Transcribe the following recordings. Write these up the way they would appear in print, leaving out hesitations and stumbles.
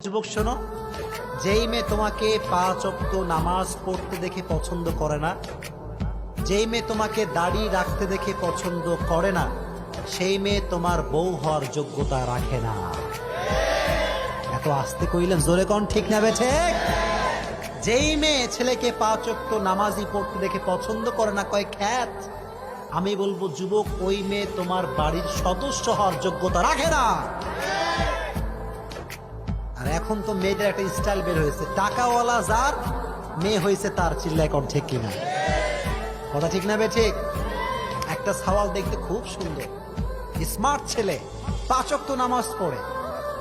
যুবক শোনো, যেই মেয়ে তোমাকে 5 ওয়াক্ত নামাজ পড়তে দেখে পছন্দ করে না, যেই মেয়ে তোমাকে দাড়ি রাখতে দেখে পছন্দ করে না, সেই মেয়ে তোমার বউ হওয়ার যোগ্যতা রাখে না। এত আস্তে কইলেন, জোরে কোন ঠিক না বেঠে? যেই মেয়ে ছেলেকে 5 ওয়াক্ত নামাজি পড়তে দেখে পছন্দ করে না, কয় খ্যাত, আমি বলবো যুবক, ওই মেয়ে তোমার বাড়ির সদস্য হওয়ার যোগ্যতা রাখে না। আর এখন তো মেয়েদের একটা স্টাইল বের হয়েছে, টাকাওয়ালা যার মেয়ে হয়েছে তার। চিল্লায় কোন ঠিক কিনা? কথা ঠিক না বে ঠিক? একটা সওয়াল দেখতে খুব সুন্দর, স্মার্ট ছেলে, 5 ওয়াক্ত নামাজ পড়ে,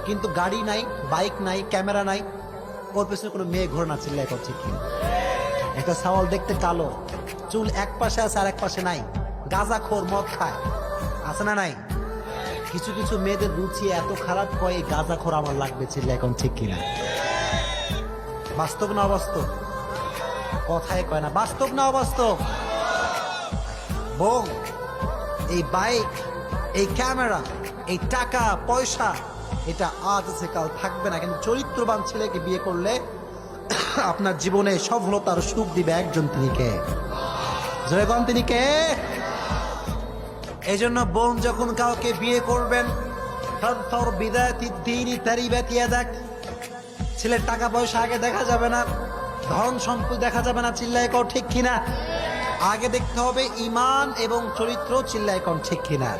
কিন্তু গাড়ি নাই, বাইক নাই, ক্যামেরা নাই, ওর পেছনে কোনো মেয়ে ঘোরে না। চিল্লায় কোন ঠিক কিনা? একটা সওয়াল দেখতে কালো, চুল এক পাশে আছে আর এক পাশে নাই, গাঁজাখোর, মদ খায়, আছে না নাই? কিছু কিছু মেয়েদের রুচি এত খারাপ, কয় এই গাঁজাখোর আমার লাগবে। ছিল এখন ঠিক কিনা? বাস্তব না অবাস্তব? কথায় কয় না, বাস্তব না অবাস্তব? বউ, এই বাইক, এই ক্যামেরা, এই টাকা পয়সা, এটা আজ আছে কাল থাকবে না, কিন্তু চরিত্রবান ছেলেকে বিয়ে করলে আপনার জীবনে সফলতার সুখ দিবে একজন, তিনি কে? জয়গণ, তিনি কে? এই জন্য বোন যখন কাউকে বিয়ে করবেন, ছেলের টাকা পয়সা আগে দেখা যাবে না, ধন সম্পদ দেখা যাবে না। চিল্লায় কও ঠিক কিনা? আগে দেখতে হবে ইমান এবং চরিত্র। চিল্লায় কও ঠিক কিনা?